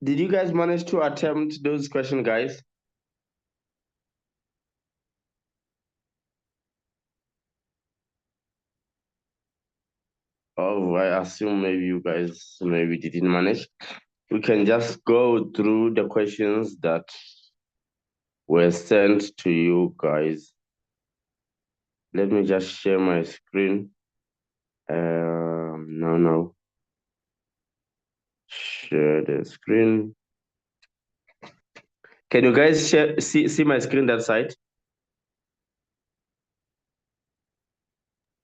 Did you guys manage to attempt those questions, guys? Oh, I assume maybe you guys maybe didn't manage. We can just go through the questions that were sent to you guys. Let me just share my screen. No. Share the screen. Can you guys see my screen that side?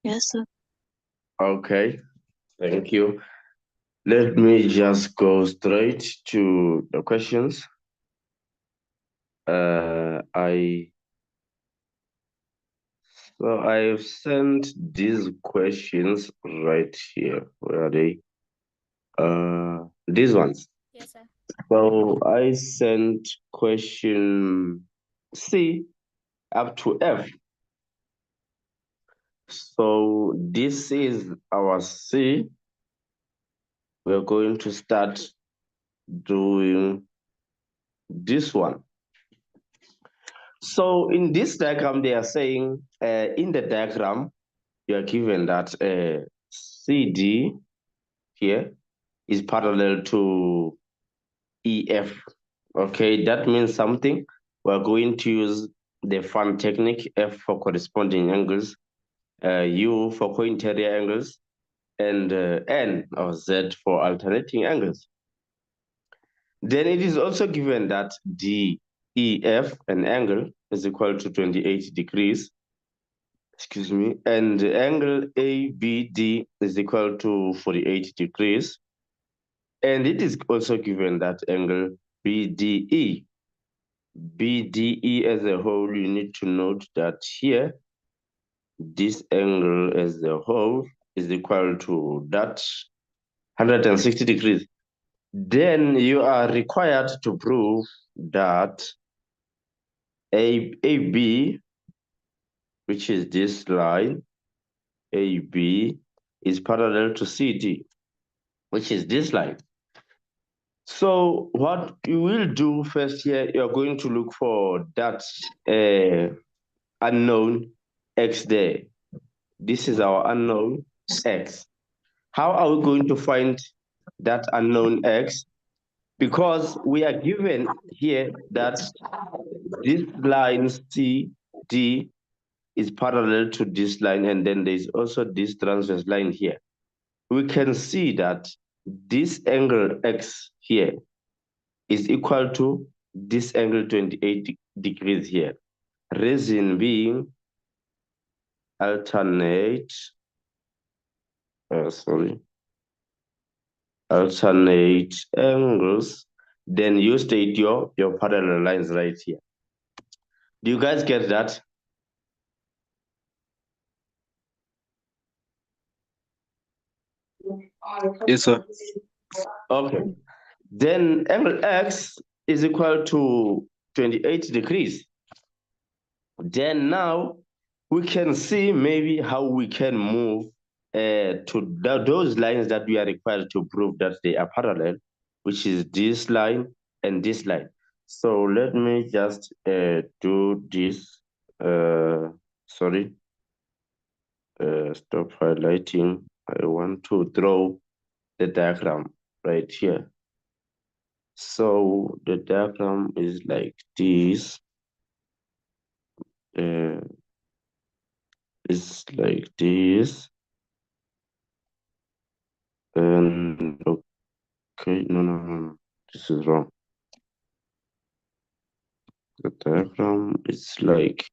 Yes, sir. Okay, thank you. Let me just go straight to the questions. I've sent these questions right here. Where are they? These ones. Yes, sir. So I sent question C up to F. So this is our C. We're going to start doing this one. So in this diagram, they are saying in the diagram, you are given that CD here is parallel to EF. Okay, that means something. We're going to use the fan technique, F for corresponding angles, U for co-interior angles, and N or Z for alternating angles. Then it is also given that DEF, an angle, is equal to 28 degrees, excuse me, and the angle ABD is equal to 48 degrees. And it is also given that angle BDE as a whole, you need to note that here, this angle as a whole is equal to that 160 degrees. Then you are required to prove that AB, which is this line, AB is parallel to CD, which is this line. So what you will do first here, you're going to look for that unknown X there. This is our unknown X. How are we going to find that unknown X? Because we are given here that this line CD is parallel to this line, and then there's also this transverse line here. We can see that this angle X here is equal to this angle 28 degrees here. Reason being alternate angles, then you state your parallel lines right here. Do you guys get that? Yes, sir. Okay. Then angle X is equal to 28 degrees. Then now we can see maybe how we can move to those lines that we are required to prove that they are parallel, which is this line and this line. So let me just do this. Sorry. Stop highlighting. I want to draw the diagram right here. So the diagram is like this. It's like this. And okay, no. This is wrong. The diagram is like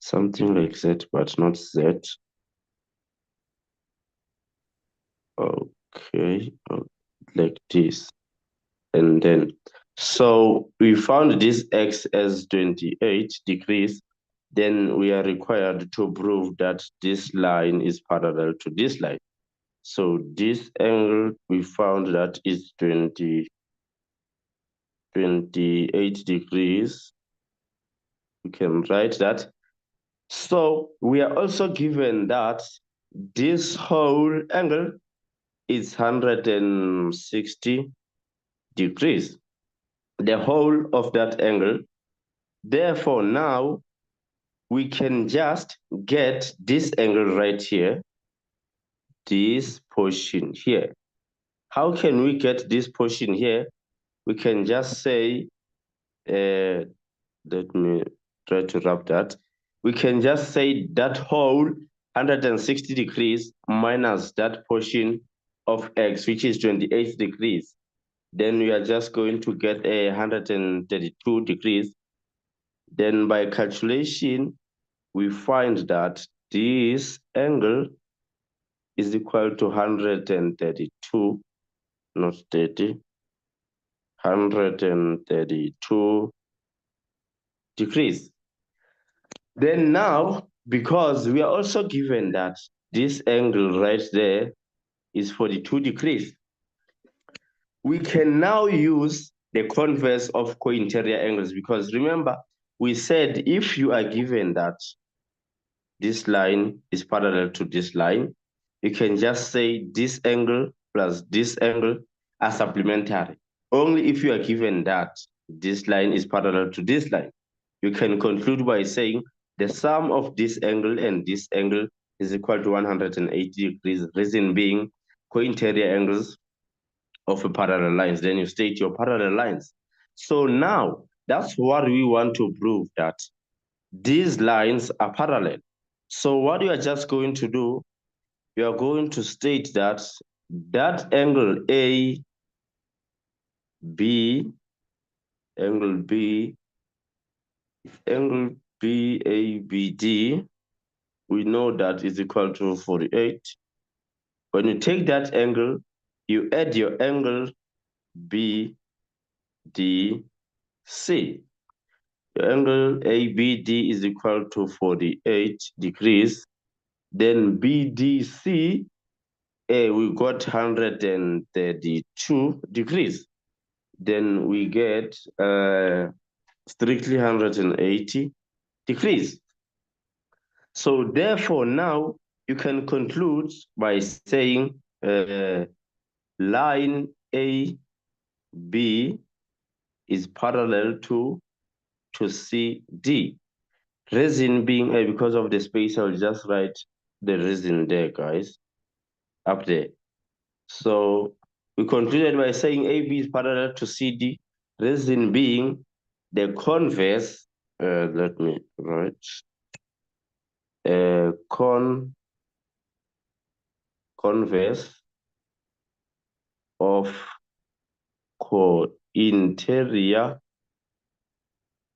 something like Z, but not Z. Okay, like this. And then, so we found this X as 28 degrees. Then we are required to prove that this line is parallel to this line. So this angle, we found that is 28 degrees. can write that. So we are also given that this whole angle is 160 degrees, the whole of that angle. Therefore, now we can just get this angle right here, this portion here. How can we get this portion here? We can just say, let me try to wrap that. We can just say that whole 160 degrees minus that portion of x, which is 28 degrees. Then we are just going to get 132 degrees. Then by calculation, we find that this angle is equal to 132, not 30, 132 degrees. Then now, because we are also given that this angle right there is 42 degrees, we can now use the converse of co-interior angles, because remember, we said if you are given that this line is parallel to this line, you can just say this angle plus this angle are supplementary. Only if you are given that this line is parallel to this line, you can conclude by saying the sum of this angle and this angle is equal to 180 degrees, reason being co-interior angles of a parallel lines. Then you state your parallel lines. So now that's what we want to prove, that these lines are parallel. So what you are just going to do, you are going to state that that angle A, B, angle B, angle BABD, we know that is equal to 48. When you take that angle, you add your angle BDC. Your angle ABD is equal to 48 degrees. Then BDC, we got 132 degrees. Then we get strictly 180 degrees. So therefore now you can conclude by saying line AB is parallel to CD. Reason being, because of the space, I'll just write the reason there, guys, up there. So we concluded by saying AB is parallel to CD, reason being the converse, let me write, converse of co-interior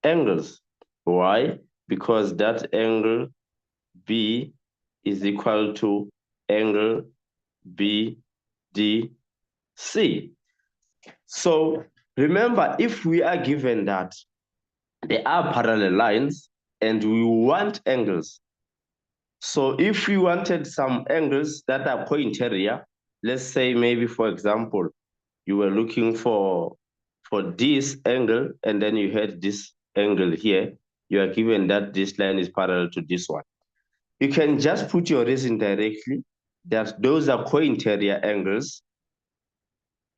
angles. Why? Because that angle B is equal to angle BDC. So remember, if we are given that there are parallel lines and we want angles, so if we wanted some angles that are co-interior, let's say maybe, for example, you were looking for this angle and then you had this angle here, you are given that this line is parallel to this one. You can just put your reason directly that those are co-interior angles,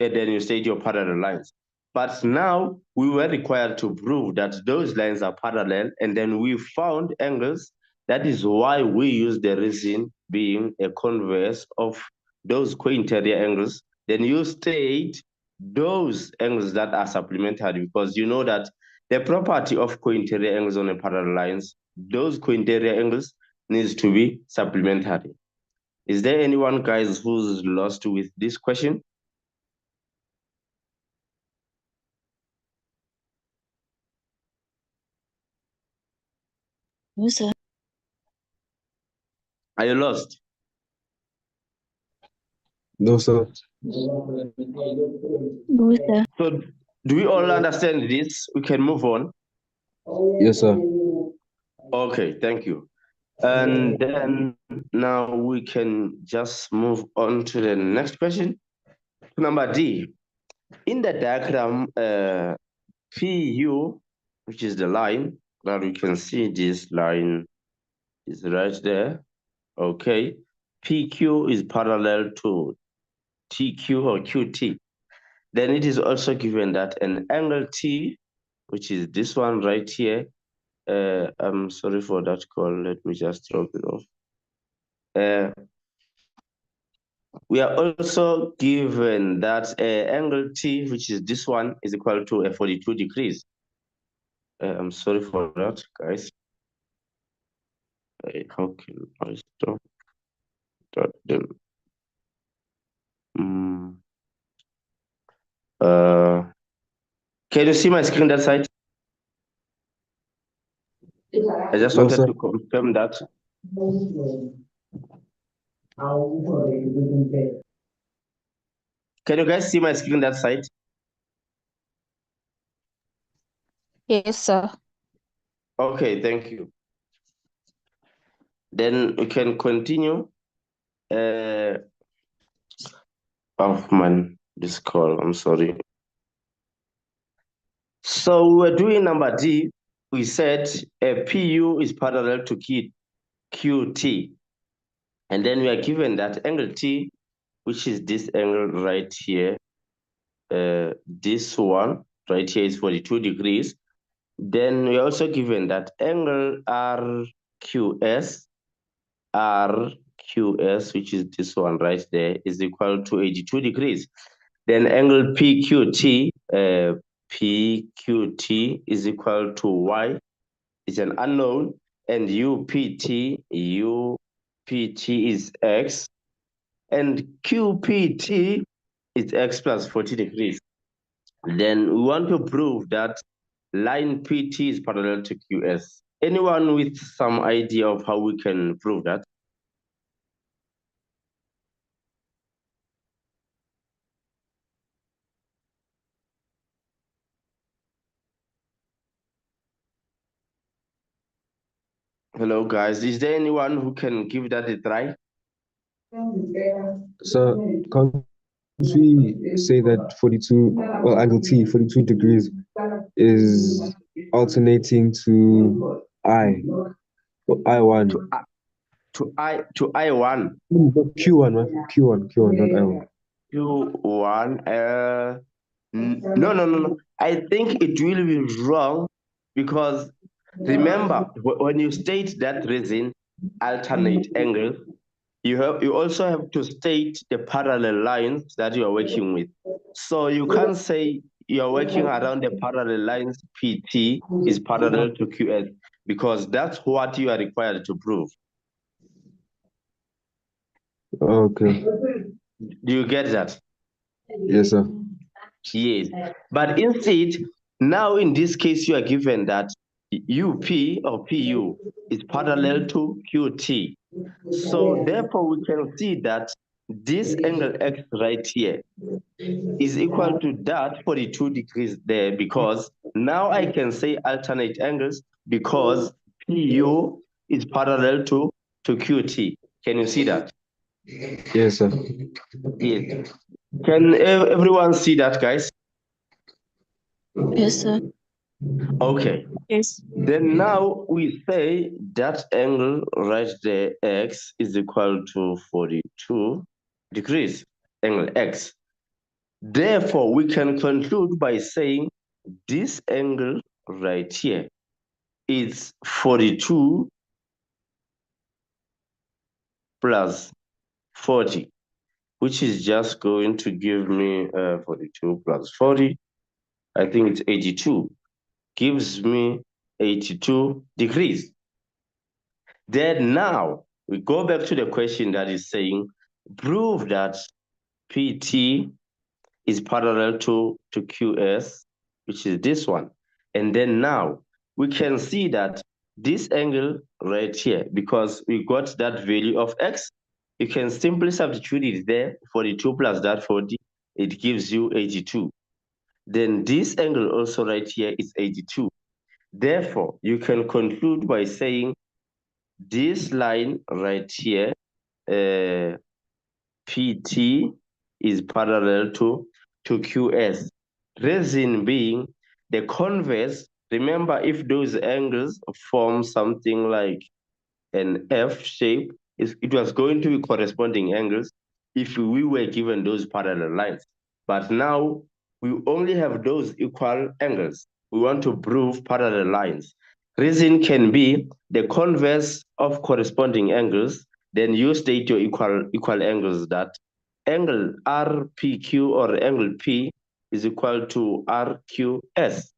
and then you state your parallel lines. But now we were required to prove that those lines are parallel, and then we found angles. That is why we use the reason being a converse of those co-interior angles. Then you state those angles that are supplementary, because you know that the property of co-interior angles on a parallel lines, those co-interior angles needs to be supplementary. Is there anyone, guys, who's lost with this question? No, sir. Are you lost? No, sir. No, sir. So do we all understand this? We can move on. Yes, sir. Okay, thank you. And then now we can just move on to the next question. Number D. In the diagram, PU, which is the line, Now you can see this line is right there. Okay. PQ is parallel to TQ or QT. Then it is also given that an angle T, which is this one right here, I'm sorry for that call. Let me just drop it off. We are also given that angle T, which is this one, is equal to a 42 degrees. I'm sorry for that, guys. How can I stop that then? Can you see my screen that side? I just No, wanted sir. to confirm that. Can you guys see my screen that side? Yes, sir. Okay, thank you. Then we can continue. Oh man, this call, I'm sorry. So we're doing number D. We said a PU is parallel to QT. And then we are given that angle T, which is this angle right here. This one right here is 42 degrees. Then we're also given that angle RQS, which is this one right there, is equal to 82 degrees. Then angle PQT is equal to Y, is an unknown, and UPT is X, and QPT is X plus 40 degrees. Then we want to prove that line PT is parallel to QS. Anyone with some idea of how we can prove that? Hello, guys. Is there anyone who can give that a try? So can't we say that 42, well, angle T, 42 degrees is alternating to I, or I1? To I1. Q1, right? Q1, not I1. Q1. No. I think it will be wrong because remember, when you state that reason, alternate angle, you also have to state the parallel lines that you are working with. So you can't say you're working around the parallel lines PT is parallel to QS because that's what you are required to prove. Okay. Do you get that? Yes, sir. Yes. But instead, now in this case, you are given that UP or PU is parallel to QT. So therefore, we can see that this angle X right here is equal to that 42 degrees there because now I can say alternate angles because PU is parallel to QT. Can you see that? Yes, sir. Yes. Can everyone see that, guys? Yes, sir. Okay. Yes. Then now we say that angle right there, X, is equal to 42 degrees, angle X. Therefore, we can conclude by saying this angle right here is 42 plus 40, which is just going to give me 42 plus 40. I think it's 82. Gives me 82 degrees. Then now we go back to the question that is saying, prove that PT is parallel to QS, which is this one. And then now we can see that this angle right here, because we got that value of X, you can simply substitute it there, 42 plus that 40, it gives you 82. Then this angle also right here is 82. Therefore, you can conclude by saying this line right here, PT is parallel to QS. Reason being, the converse Remember, if those angles form something like an F shape, it was going to be corresponding angles if we were given those parallel lines. But now we only have those equal angles. We want to prove parallel lines. Reason can be the converse of corresponding angles. Then you state your equal angles, that angle RPQ or angle P is equal to RQS.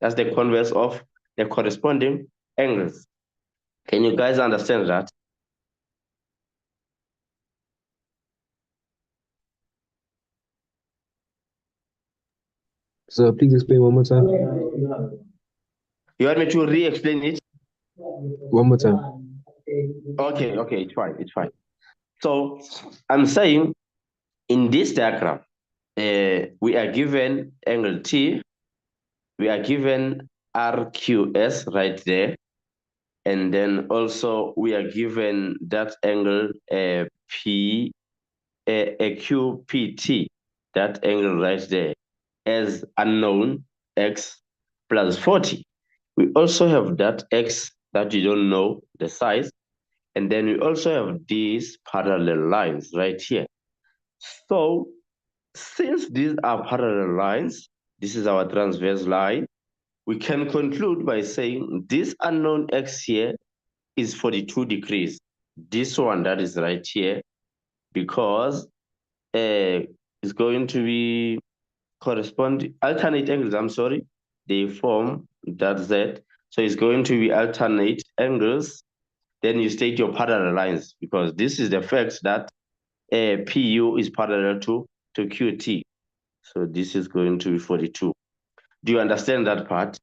That's the converse of the corresponding angles. Can you guys understand that? So please explain one more time. You want me to re-explain it? One more time. Okay, it's fine. So I'm saying in this diagram, we are given angle T, we are given RQS right there, and then also we are given that angle QPT, that angle right there, as unknown x plus 40. We also have that x that you don't know the size, and then we also have these parallel lines right here. So since these are parallel lines, this is our transverse line, we can conclude by saying this unknown x here is 42 degrees. This one that is right here, because is going to be alternate angles, I'm sorry, they form that Z. So it's going to be alternate angles. Then you state your parallel lines, because this is the fact that PU is parallel to QT. So this is going to be 42. Do you understand that part?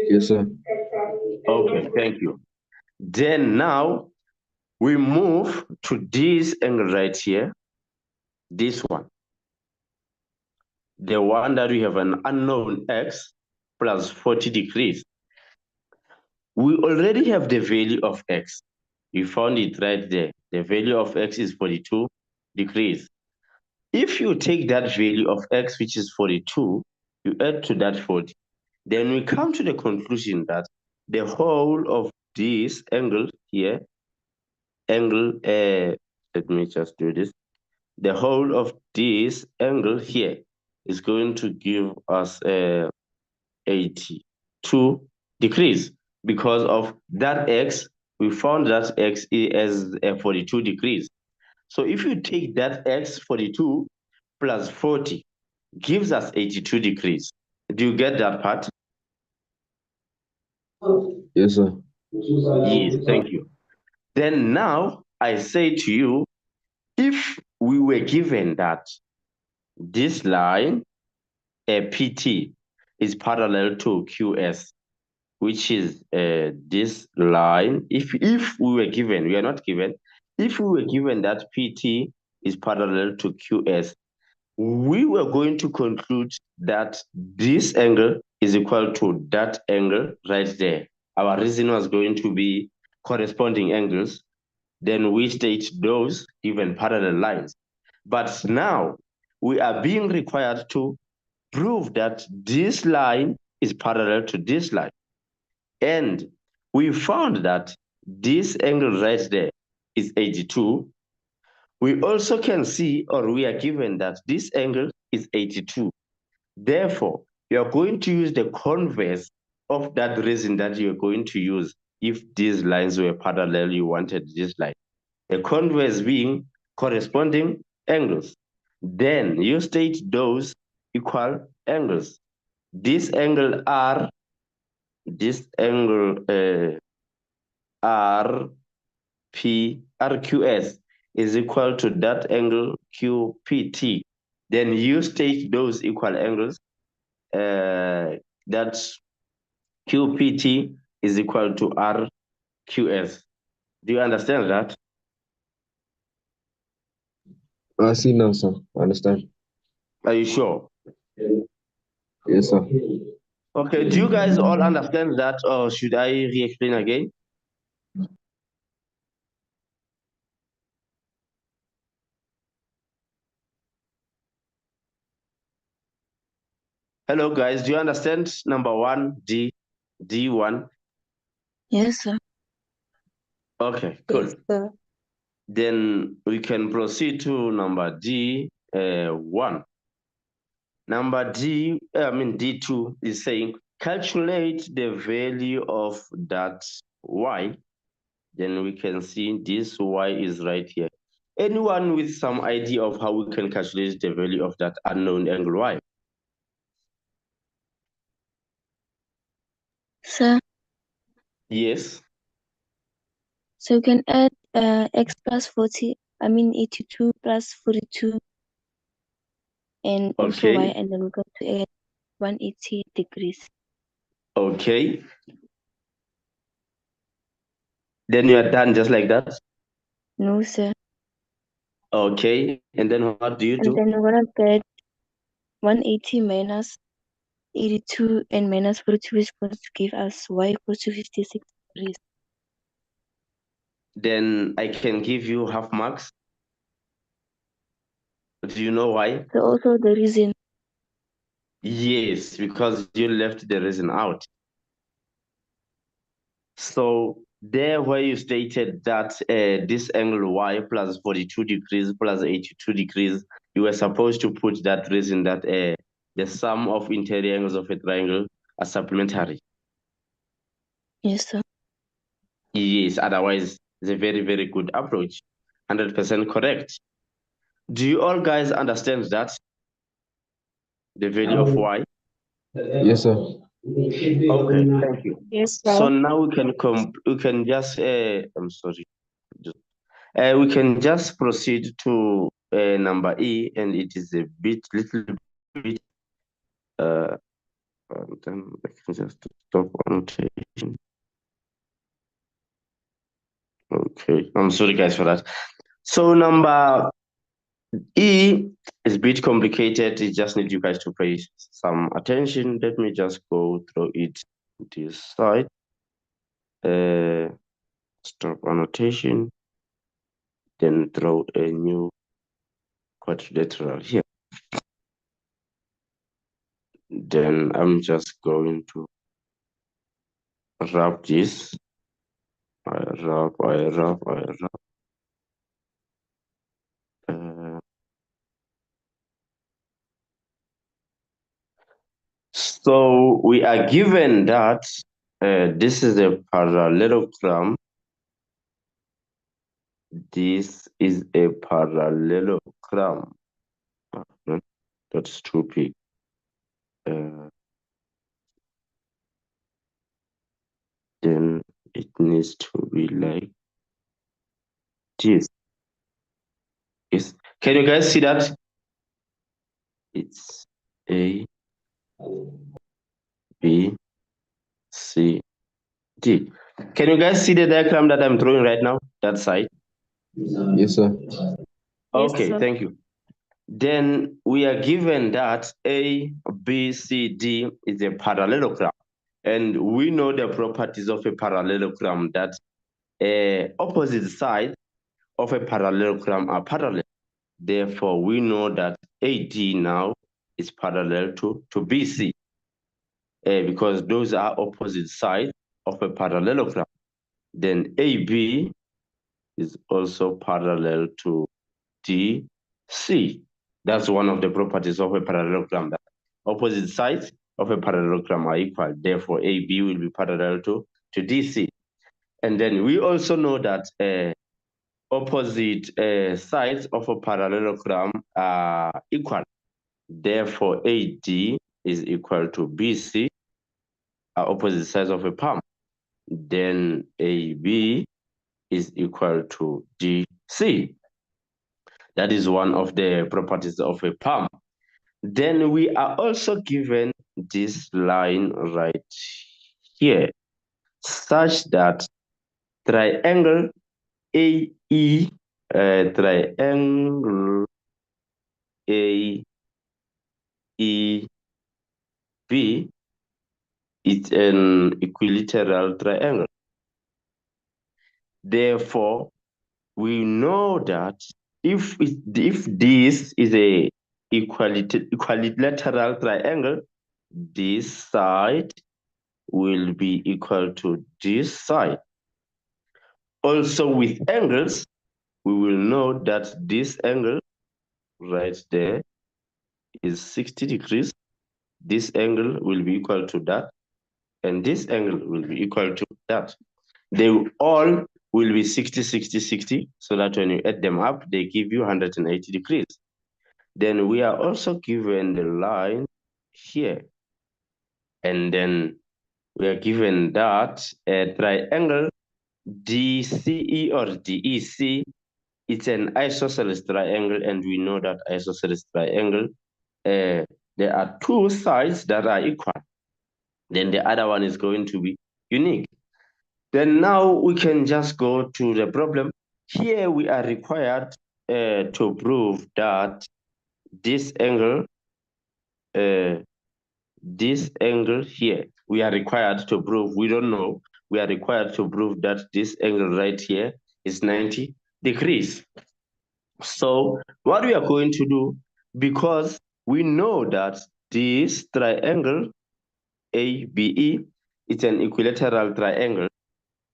Yes, sir. Okay, thank you. Then now we move to this angle right here, this one. The one that we have an unknown x plus 40 degrees. We already have the value of x. We found it right there. The value of x is 42 degrees. If you take that value of x, which is 42, you add to that 40, then we come to the conclusion that the whole of this angle here, let me just do this. The whole of this angle here is going to give us 82 degrees. Because of that x, we found that x is 42 degrees. So if you take that x 42 plus 40 gives us 82 degrees. Do you get that part? Yes, sir. Yes, thank you. Then now I say to you, if we were given that this line, PT, is parallel to QS, which is this line, if we were given, we are not given, if we were given that PT is parallel to QS, we were going to conclude that this angle is equal to that angle right there. Our reason was going to be corresponding angles. Then we state those given parallel lines. But now we are being required to prove that this line is parallel to this line. And we found that this angle right there is 82. We also can see, or we are given that this angle is 82. Therefore, you are going to use the converse of that reason that you're going to use if these lines were parallel, you wanted this line. The converse being corresponding angles. Then you state those equal angles. This angle R, this angle RQS is equal to that angle QPT. Then you state those equal angles. That's QPT is equal to RQS. Do you understand that? I see now, sir. I understand. Are you sure? Yes, sir. Okay, do you guys all understand that, or should I re-explain again? Hello, guys. Do you understand number 1, D1? Yes, sir. Okay, cool. Yes, sir. Then we can proceed to number D1. Number D2 is saying calculate the value of that Y. Then we can see this Y is right here. Anyone with some idea of how we can calculate the value of that unknown angle Y? Sir, Yes. so you can add x plus 82 plus 42 and also y, Okay. and then we got to add 180 degrees. Okay. Then you are done just like that. No, sir. Okay. And then what do you And do? then we're gonna get 180 minus 82 and minus 42 is going to give us y equals to 56 degrees. Then I can give you half marks. Do you know why? So also the reason. Yes, because you left the reason out. So there where you stated that this angle y plus 42 degrees plus 82 degrees, you were supposed to put that reason that the sum of interior angles of a triangle are supplementary. Yes, sir. Yes, otherwise it's a very, very good approach. 100% correct. Do you all guys understand that? The value of y? Yes, sir. Okay, thank you. Yes, So sir. now we can just I'm sorry. We can just proceed to number E, and it is a little bit. Then I can just stop annotation. Okay, I'm sorry, guys, for that. So number E is a bit complicated. It just need you guys to pay some attention. Let me just go through it this side. Stop annotation. Then throw a new quadrilateral here. Then I'm just going to wrap this. I wrap. So we are given that this is a parallelogram. This is a parallelogram. That's too big. Then it needs to be like this. Can you guys see that? It's A, B, C, D. Can you guys see the diagram that I'm drawing right now? That side? Yes, sir. Okay, Yes, sir. thank you. Then we are given that A, B, C, D is a parallelogram. And we know the properties of a parallelogram, that opposite sides of a parallelogram are parallel. Therefore, we know that AD now is parallel to BC because those are opposite sides of a parallelogram. Then AB is also parallel to DC. That's one of the properties of a parallelogram, that opposite sides of a parallelogram are equal. Therefore, AB will be parallel to DC. And then we also know that opposite sides of a parallelogram are equal. Therefore, AD is equal to BC, opposite sides of a palm. Then AB is equal to DC. That is one of the properties of a palm. Then we are also given this line right here, such that triangle AE, triangle AEB is an equilateral triangle. Therefore, we know that if this is a equilateral triangle, this side will be equal to this side. Also with angles, we will know that this angle right there is 60 degrees. This angle will be equal to that, and this angle will be equal to that. They all will be 60, 60, 60, so that when you add them up, they give you 180 degrees. Then we are also given the line here. And then we are given that a triangle DCE or DEC, it's an isosceles triangle, and we know that isosceles triangle, there are two sides that are equal. Then the other one is going to be unique. Then now we can just go to the problem. Here we are required to prove that this angle here, we are required to prove, we don't know, we are required to prove that this angle right here is 90 degrees. So what we are going to do, because we know that this triangle ABE is an equilateral triangle,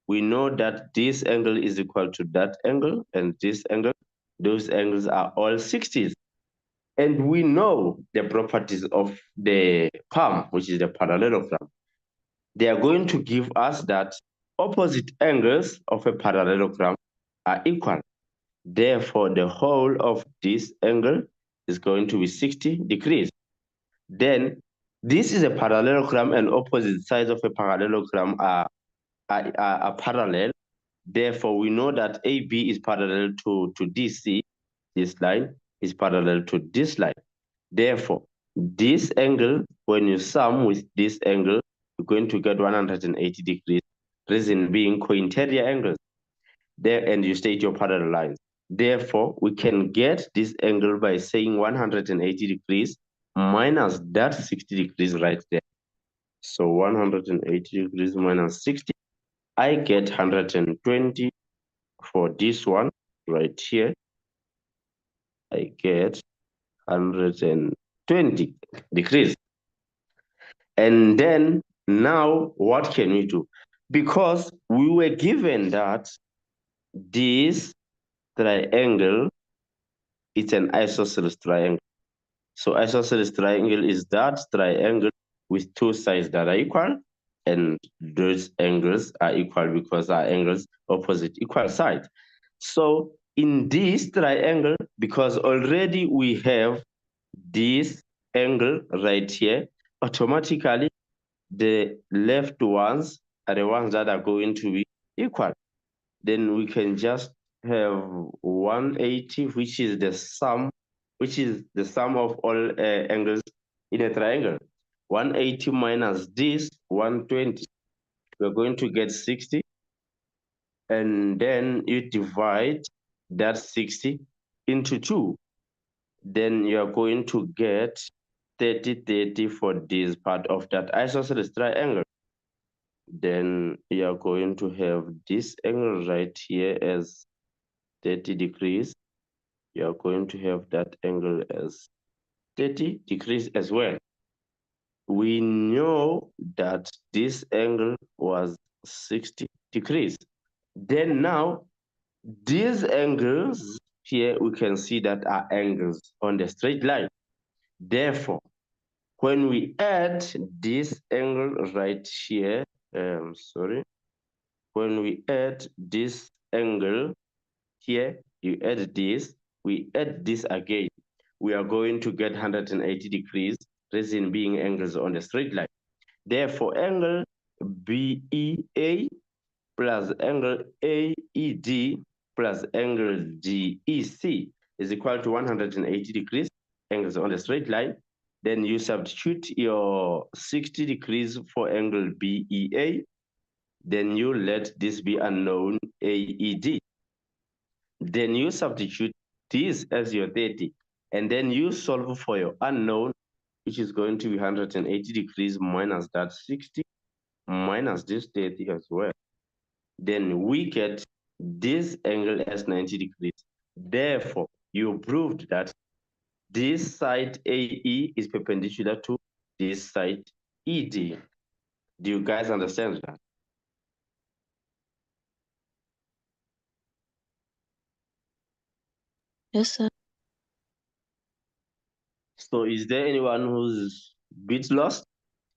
we know that this angle is equal to that angle and this angle, those angles are all 60s. And we know the properties of the palm, which is the parallelogram. They are going to give us that opposite angles of a parallelogram are equal. Therefore, the whole of this angle is going to be 60 degrees. Then this is a parallelogram, and opposite sides of a parallelogram are parallel. Therefore, we know that AB is parallel to DC. This line is parallel to this line. Therefore, this angle, when you sum with this angle, you're going to get 180 degrees. Reason being cointerior angles. There, and you state your parallel lines. Therefore, we can get this angle by saying 180 degrees minus that 60 degrees right there. So 180 degrees minus 60, I get 120 for this one right here. I get 120 degrees. And then now what can we do? Because we were given that this triangle is an isosceles triangle. So isosceles triangle is that triangle with two sides that are equal, and those angles are equal because are angles opposite equal sides. So in this triangle, because already we have this angle right here, automatically the left ones are the ones that are going to be equal. Then we can just have 180, which is the sum of all angles in a triangle. 180 minus this 120, we're going to get 60. And then you divide that 60 into 2. Then you're going to get 30, 30 for this part of that isosceles triangle. Then you're going to have this angle right here as 30 degrees. You're going to have that angle as 30 degrees as well. We know that this angle was 60 degrees. Then now, these angles here, we can see that are angles on the straight line. Therefore, when we add this angle right here, when we add this angle here, you add this, we add this again, we are going to get 180 degrees, reason being angles on the straight line. Therefore, angle BEA plus angle AED plus angle DEC is equal to 180 degrees, angles on the straight line. Then you substitute your 60 degrees for angle BEA. Then you let this be unknown AED. Then you substitute this as your 30. And then you solve for your unknown, which is going to be 180 degrees minus that 60 minus this 30 as well. Then we get this angle as 90 degrees. Therefore, you proved that this side AE is perpendicular to this side ED. Do you guys understand that? Yes, sir. So is there anyone who's a bit lost,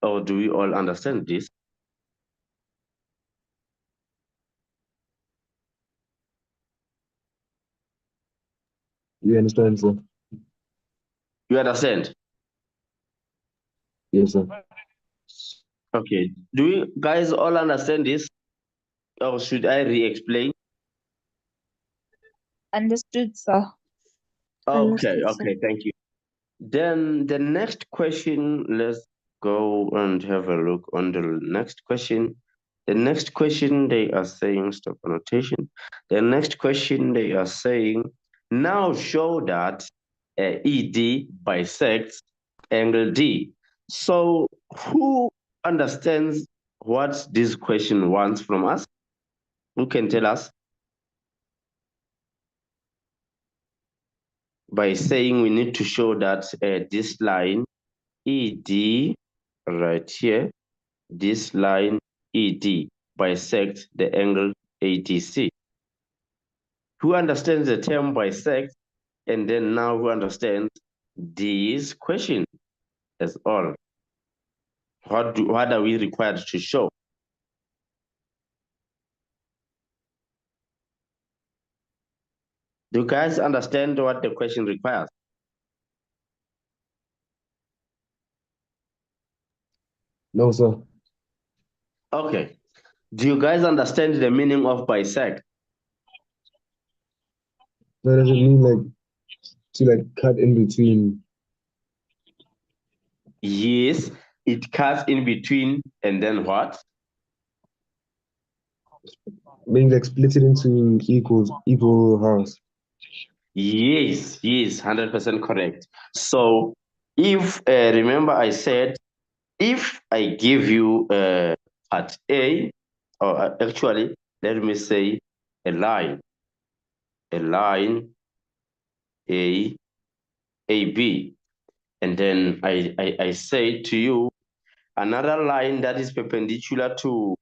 or do we all understand this? You understand, sir? You understand? Yes, sir. Okay. Do you guys all understand this, or should I re-explain? Understood, sir. Okay, Understood, sir. okay, thank you. Then the next question, let's go and have a look on the next question. The next question they are saying, stop annotation. The next question they are saying, now show that ED bisects angle D. So who understands what this question wants from us? Who can tell us? By saying we need to show that this line ED right here, this line ED bisects the angle ADC. Who understands the term bisect, and then now who understands this question as all? What are we required to show? Do you guys understand what the question requires? No, sir. Okay. Do you guys understand the meaning of bisect? That doesn't mean like to like cut in between. Yes, it cuts in between, and then what? Meaning like split it into equal halves. Yes, 100% correct. So if, remember I said, if I give you part A, or actually, let me say a line AB, and then I say to you, another line that is perpendicular to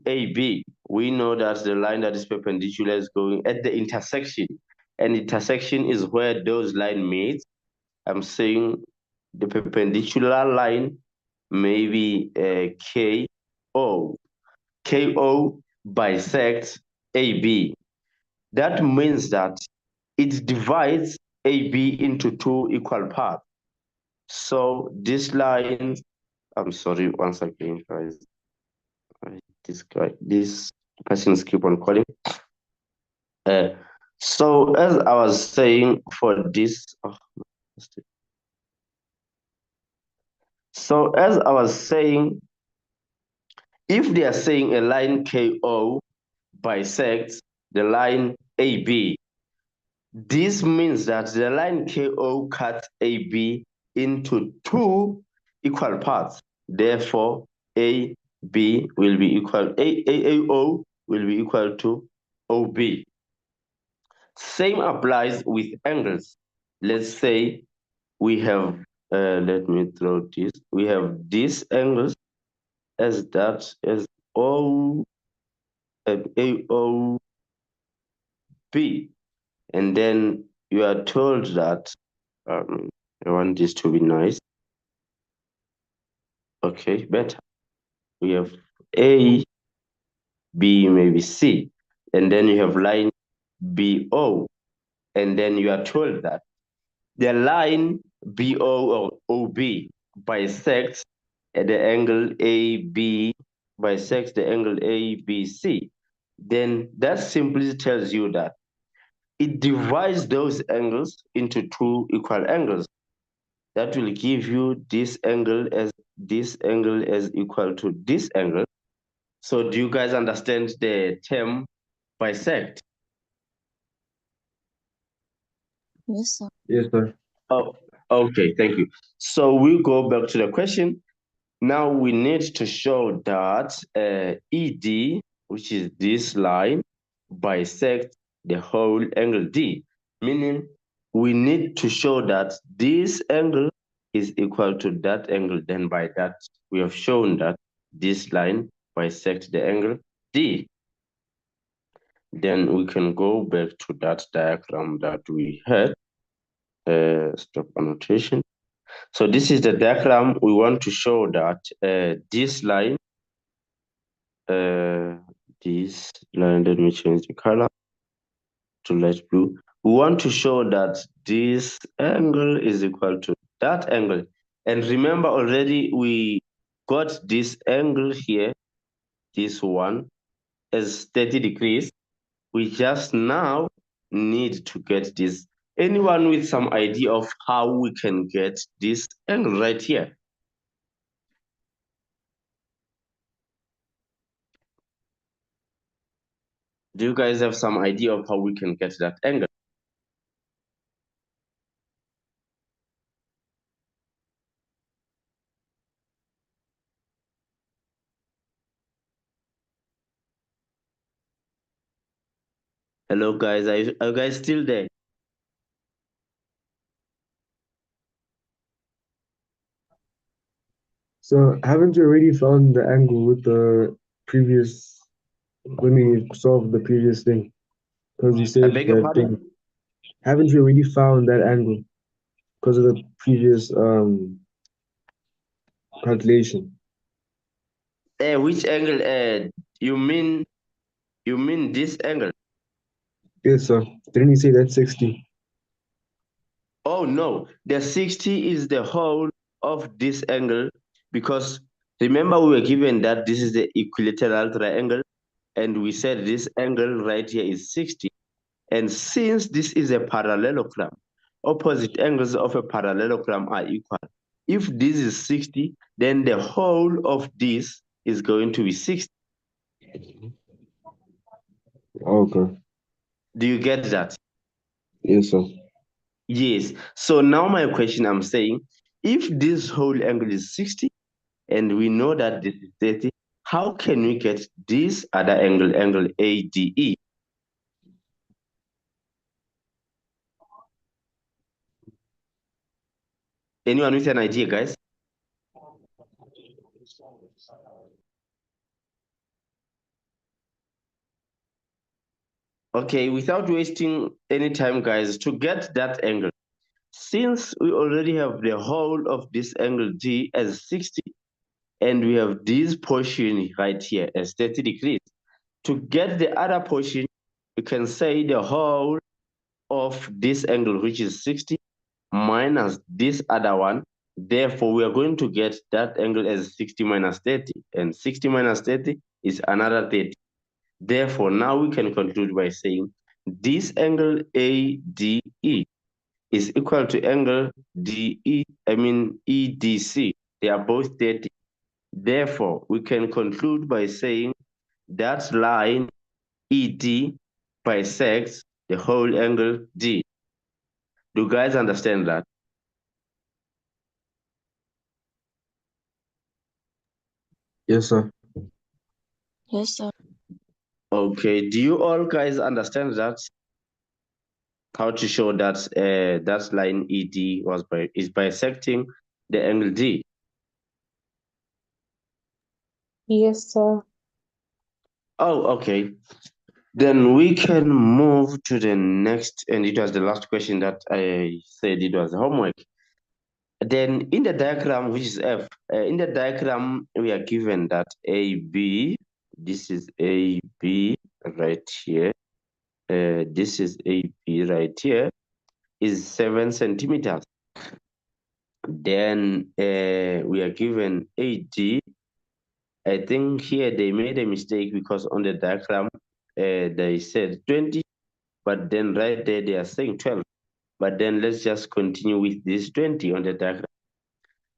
AB. We know that the line that is perpendicular is going at the intersection, and intersection is where those lines meet. I'm saying the perpendicular line maybe KO bisects AB. That means that it divides AB into two equal parts. So this line, I'm sorry, once again, guys. This persons keep on calling. So as I was saying for this, so as I was saying, if they are saying a line KO bisects the line AB, this means that the line KO cuts AB into two equal parts. Therefore, AB will be equal, AO will be equal to OB. Same applies with angles. Let's say we have, let me draw this. We have these angles as that as O and AOB. And then you are told that, I want this to be nice. Okay, better. We have A, B, maybe C. And then you have line BO. And then you are told that the line BO or OB bisects the angle AB, bisects the angle ABC. Then that simply tells you that it divides those angles into two equal angles. That will give you this angle as equal to this angle. So do you guys understand the term bisect? Yes, sir. Yes, sir. Oh, okay, thank you. So we go back to the question. Now we need to show that ED, which is this line, bisects the whole angle D, meaning we need to show that this angle is equal to that angle, then by that we have shown that this line bisects the angle D. Then we can go back to that diagram that we had. Stop annotation. So this is the diagram. We want to show that this line, let me change the color to light blue. We want to show that this angle is equal to that angle. And remember already we got this angle here, this one, as 30 degrees. We just now need to get this. Anyone with some idea of how we can get this angle right here? Do you guys have some idea of how we can get that angle? Hello guys, are you guys still there? So haven't you already found the angle with the previous, when we solved the previous thing? Because you I said beg your that pardon? thing. Haven't you already found that angle because of the previous calculation? Which angle? You mean this angle? Yes, sir. Didn't you say that's 60? Oh no, the 60 is the whole of this angle, because remember we were given that this is the equilateral triangle, and we said this angle right here is 60. And since this is a parallelogram, opposite angles of a parallelogram are equal. If this is 60, then the whole of this is going to be 60. Okay. Do you get that? Yes, sir. Yes. So now my question, I'm saying, if this whole angle is 60 and we know that this is 30, how can we get this other angle, angle ADE? Anyone with an idea, guys? Okay, without wasting any time, guys, to get that angle, since we already have the whole of this angle D as 60, and we have this portion right here as 30 degrees, to get the other portion, you can say the whole of this angle, which is 60, minus this other one. Therefore, we are going to get that angle as 60 minus 30, and 60 minus 30 is another 30. Therefore, now we can conclude by saying this angle ADE is equal to angle EDC. They are both 30. Therefore, we can conclude by saying that line ED bisects the whole angle D. Do you guys understand that? Yes, sir. Yes, sir. Okay, do you all guys understand that? How to show that that line ED is bisecting the angle D? Yes, sir. Oh, okay. Then we can move to the next, and it was the last question that I said it was homework. Then in the diagram, which is F, in the diagram, we are given that AB, this is AB right here, this is AB right here, is 7 centimeters. Then we are given AD. I think here they made a mistake because on the diagram, they said 20, but then right there they are saying 12. But then let's just continue with this 20 on the diagram.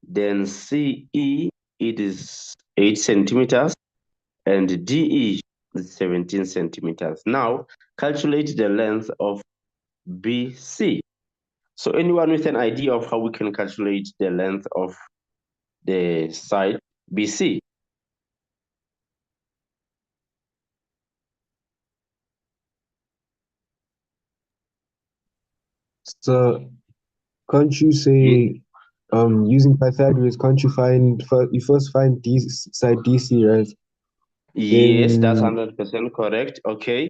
Then CE, it is 8 centimeters, and DE is 17 centimeters. Now, calculate the length of BC. So anyone with an idea of how we can calculate the length of the side BC? So can't you say Using Pythagoras, can't you find you first find D side DC, right? Yes, that's Then 100% correct. Okay,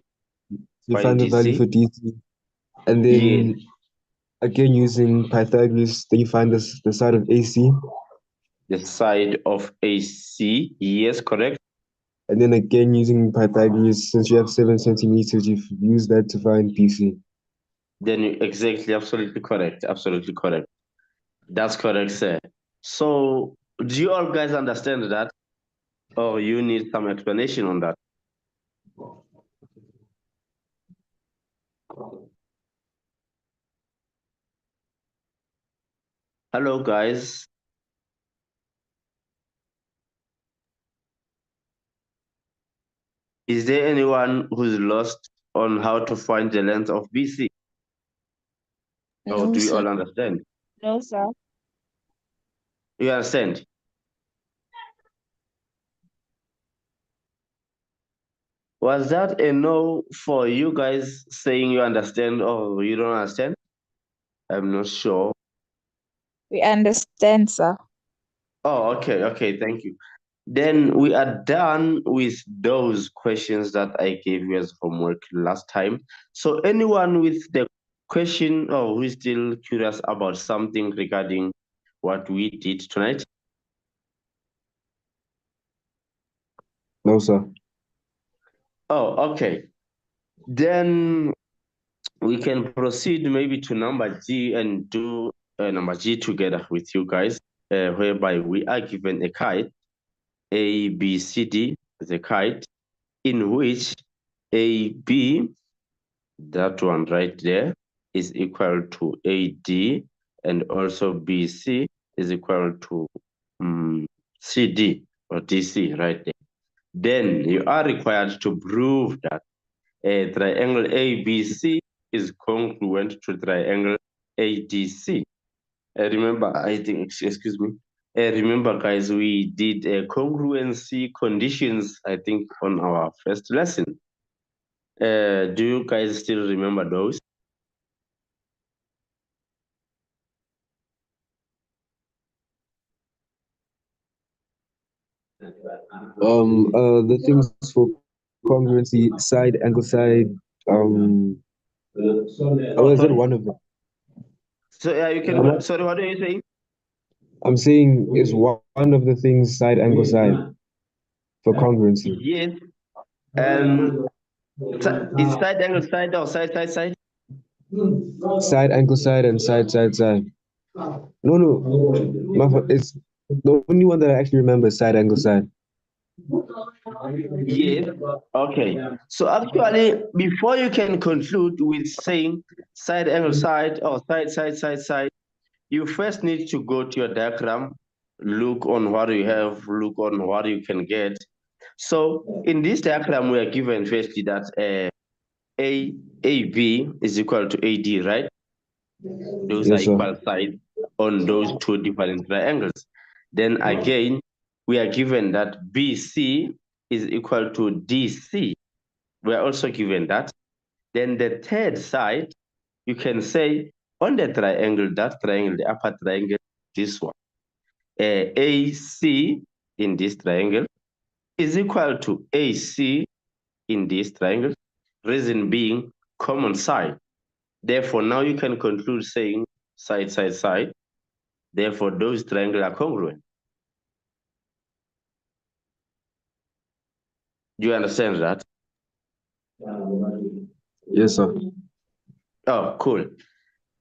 you find find the value DC. for DC, and Yes, then again using Pythagoras, then you find the side of AC, the side of AC. Yes, correct. and then again using Pythagoras, since you have 7 centimeters, you use that to find BC. Then you exactly, absolutely correct. Absolutely correct. That's correct, sir. So, do you all guys understand that? Or you need some explanation on that? Hello, guys. Is there anyone who's lost on how to find the length of BC? Or No, do we sir. all understand? No, sir. You understand? Was that a no for you guys saying you understand or you don't understand? I'm not sure. We understand, sir. Oh, okay, thank you. Then we are done with those questions that I gave you as homework last time. So anyone with the question or who is still curious about something regarding what we did tonight? No, sir. Oh, okay. Then we can proceed maybe to number G and do number G together with you guys, whereby we are given a kite, A, B, C, D, the kite, in which A, B, that one right there, is equal to AD, and also BC is equal to CD or DC right there. Then you are required to prove that a triangle ABC is congruent to triangle ADC. Remember, I think, excuse me. Remember, guys, we did congruency conditions, I think, on our first lesson. Do you guys still remember those? The things for congruency, side, angle side, Oh, is it sorry. one of them? So yeah, you can. Sorry, what are you saying? I'm saying is one of the things side, angle side for congruency. Yes. And is side angle side or side? Side, angle side, and side. No. It's the only one that I actually remember is side, angle side. Yes. Okay. So actually, before you can conclude with saying side angle side or side, you first need to go to your diagram, look on what you have, look on what you can get. So in this diagram, we are given firstly that AB is equal to AD, right? Those are Yes, sir. equal sides on those two different triangles. Then again, we are given that BC is equal to DC. We are also given that. Then the third side, you can say on the triangle, that triangle, the upper triangle, this one, AC in this triangle is equal to AC in this triangle, reason being common side. Therefore, now you can conclude saying side. Therefore, those triangles are congruent. Do you understand that? Yes, sir. Oh, cool.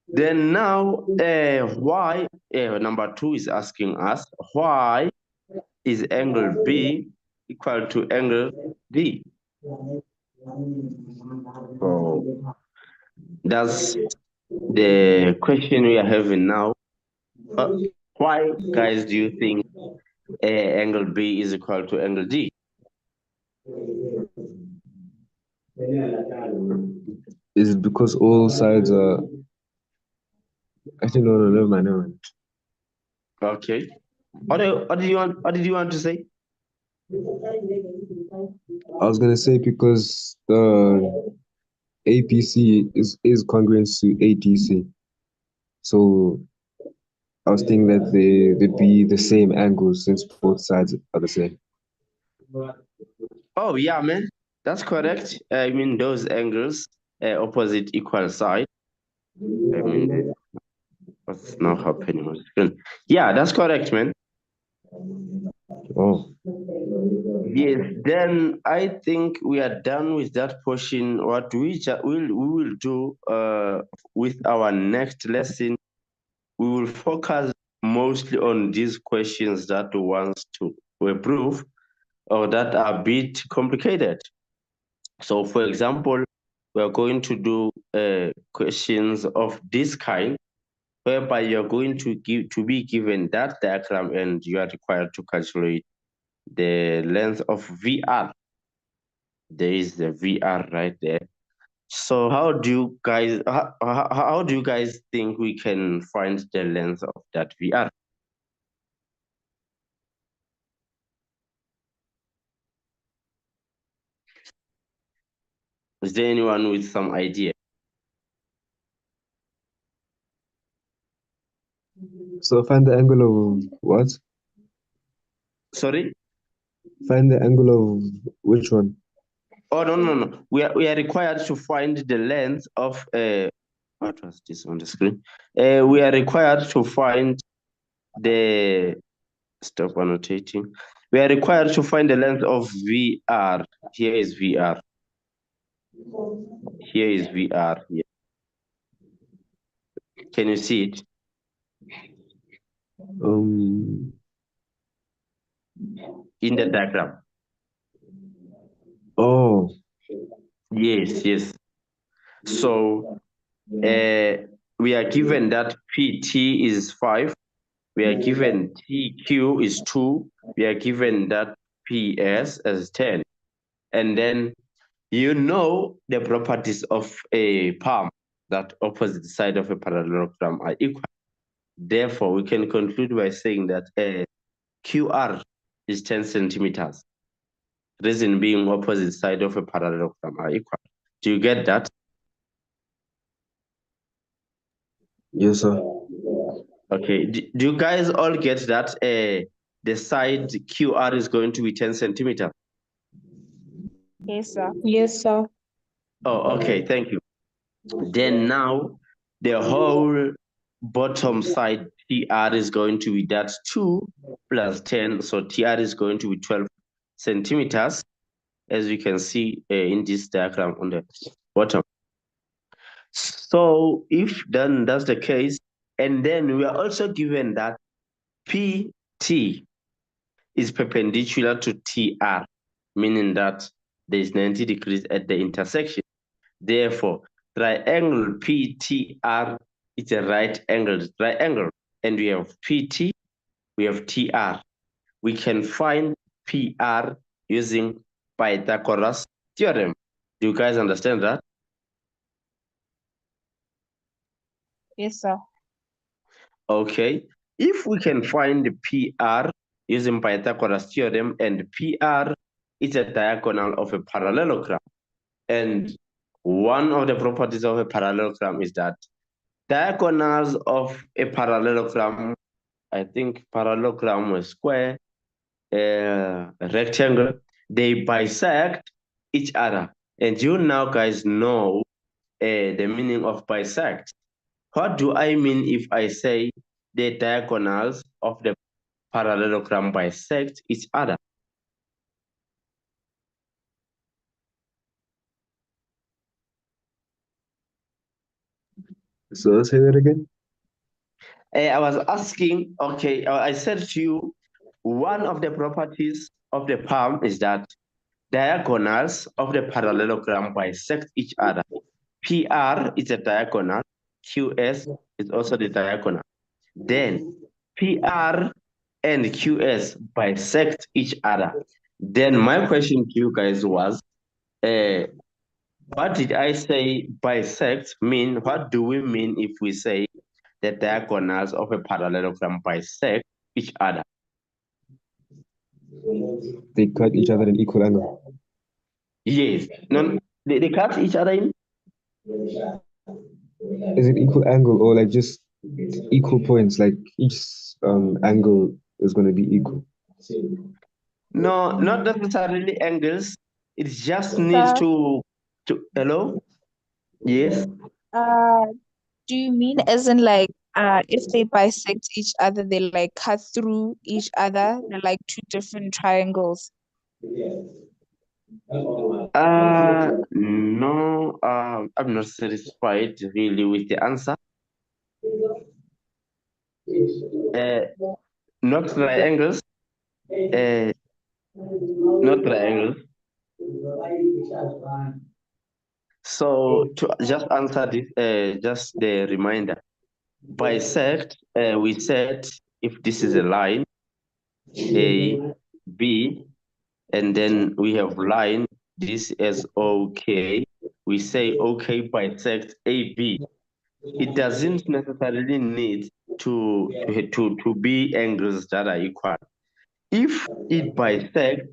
Then now, why, number 2 is asking us, why is angle B equal to angle D? Oh, that's the question we are having now. Why, guys, do you think angle B is equal to angle D? Is it because all sides are actually no, never mind. Okay. What did you want to say? I was gonna say because the APC is congruent to ADC. So I was thinking that they'd be the same angles since both sides are the same. Oh yeah, man, that's correct. I mean those angles, opposite equal side. I mean what's now happening on the screen? Yeah, that's correct, man. Oh, Yes, then I think we are done with that portion. What we will do with our next lesson, we will focus mostly on these questions that wants to prove or that are a bit complicated. So, for example, we are going to do questions of this kind, whereby you're going to be given that diagram and you are required to calculate the length of VR. There is the VR right there. So how do you guys how do you guys think we can find the length of that VR? Is there anyone with some idea? so find the angle of what? Sorry? Find the angle of which one? Oh no. We are required to find the length of what was this on the screen? We are required to find the stop annotating. We are required to find the length of VR. Here is VR. Here is VR. Yeah. Can you see it? In the diagram. Oh, Yes. So we are given that PT is 5. We are given TQ is 2. We are given that PS as 10. And then you know the properties of a palm, that opposite side of a parallelogram are equal. Therefore, we can conclude by saying that QR is 10 centimeters. Reason being opposite side of a parallelogram are equal. Do you get that? yes, sir. Okay. Do you guys all get that the side QR is going to be 10 centimeters? Yes, sir. Yes, sir. Oh, okay. Thank you. Then now the whole bottom side TR is going to be that 2 plus 10. So TR is going to be 12 centimeters, as you can see in this diagram on the bottom. So if then that's the case, and then we are also given that PT is perpendicular to TR, meaning that there is 90 degrees at the intersection. Therefore, triangle PTR is a right angled triangle. And we have PT, we have TR. We can find PR using Pythagoras theorem. Do you guys understand that? Yes, sir. Okay. If we can find PR using Pythagoras theorem, and PR is a diagonal of a parallelogram. And one of the properties of a parallelogram is that diagonals of a parallelogram, I think parallelogram or square, a rectangle, they bisect each other. And you now guys know the meaning of bisect. What do I mean if I say the diagonals of the parallelogram bisect each other? So say that again. I was asking, okay, I said to you, one of the properties of the palm is that diagonals of the parallelogram bisect each other. PR is a diagonal, QS is also the diagonal. Then PR and QS bisect each other. Then my question to you guys was, what did I say bisect mean? What do we mean if we say the diagonals of a parallelogram bisect each other? They cut each other in equal angle. Yes. No, they cut each other in? Is it equal angle or like just equal points, like each angle is going to be equal. No, not necessarily angles. It just needs Sir, hello? Yes. uh, do you mean as in like if they bisect each other, they like cut through each other? They're like two different triangles. No, I'm not satisfied really with the answer. Uh, not triangles. Uh, not triangles. So to just answer this, just the reminder. Bisect, we said if this is a line, A, B, and then we have line, this as OK. We say OK bisect AB. It doesn't necessarily need to be angles that are equal. If it bisects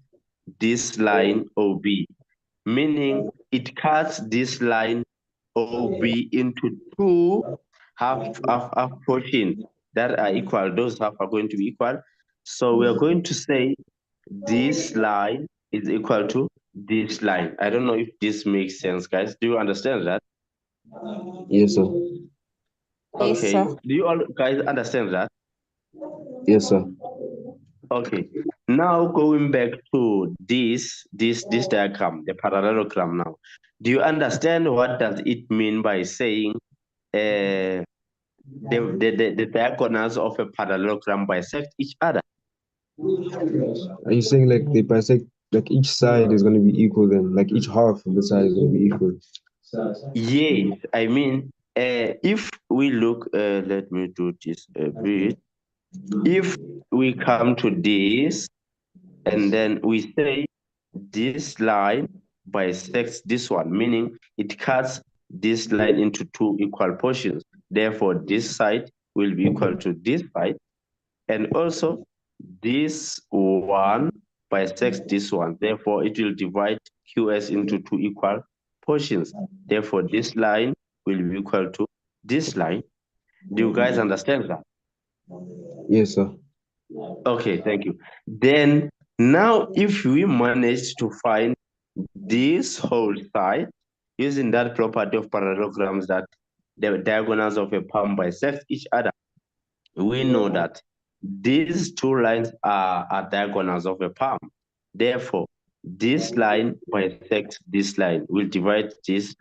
this line OB, meaning it cuts this line OB into two half portions that are equal. Those half are going to be equal. So we are going to say this line is equal to this line. I don't know if this makes sense, guys. Do you understand that? Yes, sir. Yes, Okay. sir. Do you all guys understand that? Yes, sir. Okay. Now going back to this diagram, the parallelogram now. Do you understand what does it mean by saying the diagonals of a parallelogram bisect each other? Are you saying like they bisect, like each side is going to be equal then? Like each half of the side is going to be equal? Yes, I mean, if we look, let me do this a bit. If we come to this, and then we say this line bisects this one, meaning it cuts this line into two equal portions. Therefore, this side will be equal to this side. And also, this one bisects this one. Therefore, it will divide QS into two equal portions. Therefore, this line will be equal to this line. Do you guys understand that? Yes, sir. Okay, thank you. Then now if we manage to find this whole side using that property of parallelograms that the diagonals of a palm bisect each other, we know that these two lines are diagonals of a palm. Therefore, this line bisects this line. We'll divide this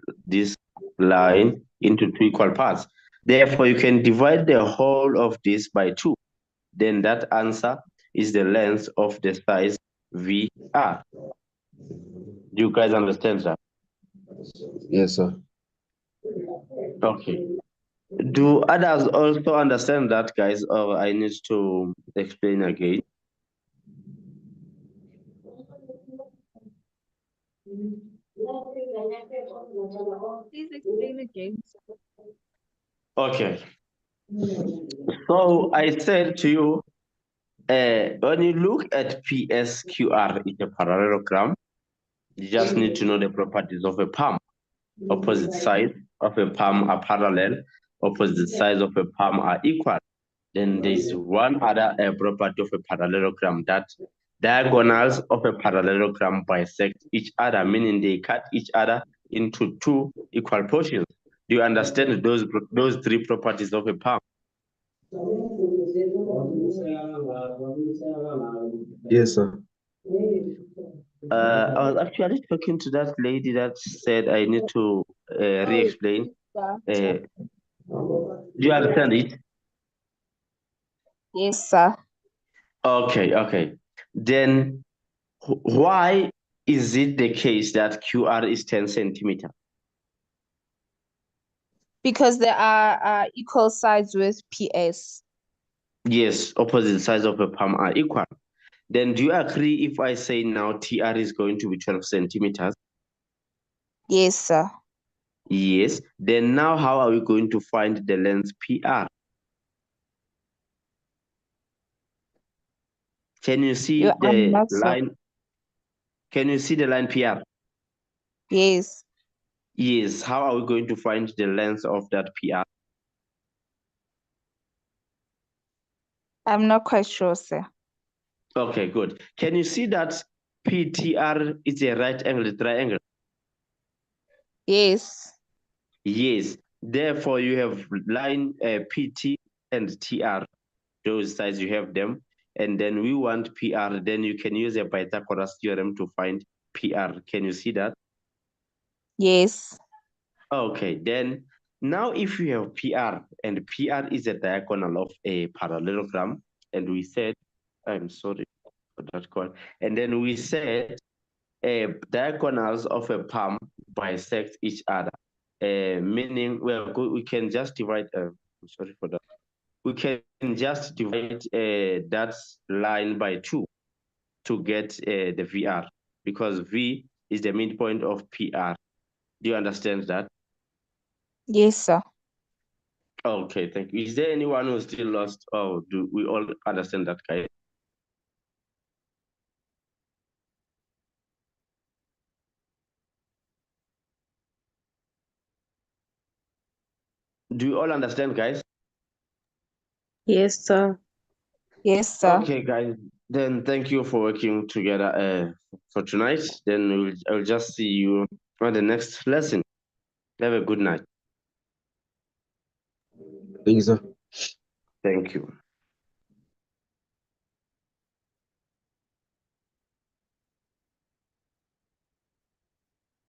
line into two equal parts. Therefore, you can divide the whole of this by 2. Then that answer is the length of the size VR. Do you guys understand that? Yes, sir. Okay. Do others also understand that, guys, or I need to explain again? Please explain again. Okay. So I said to you, when you look at PSQR, it's a parallelogram. You just need to know the properties of a palm. Opposite sides of a palm are parallel. Opposite sides of a palm are equal. Then there's one other property of a parallelogram, that diagonals of a parallelogram bisect each other, meaning they cut each other into two equal portions. Do you understand those three properties of a palm? Yes, sir. I was actually talking to that lady that said I need to re-explain. Sir. Do you understand it? Yes, sir. Okay. Then why is it the case that QR is 10 centimeter? Because there are equal sides with PS. Yes, opposite sides of a palm are equal. Then do you agree if I say now TR is going to be 12 centimeters? Yes, sir. Yes. Then now how are we going to find the length PR? Can you see I'm the not sure. line? Can you see the line PR? Yes. Yes. How are we going to find the length of that PR? I'm not quite sure, sir. Okay, good. Can you see that PTR is a right angle triangle? Yes. Yes. Therefore, you have line PT and TR. Those sides you have them. And then we want PR. Then you can use a Pythagoras theorem to find PR. Can you see that? Yes. Okay. Then now if you have PR, and PR is a diagonal of a parallelogram, and we said, I'm sorry for that call. And then we said diagonals of a palm bisect each other, meaning we can just divide, I'm sorry for that. We can just divide that line by 2 to get the VR, because V is the midpoint of PR. Do you understand that? Yes, sir. Okay, thank you. Is there anyone who's still lost? Oh, do we all understand that, guys? Do you all understand, guys? Yes, sir. Yes, sir. Okay, guys. Then thank you for working together for tonight. Then I'll just see you on the next lesson. Have a good night. Thank you, sir. Thank you.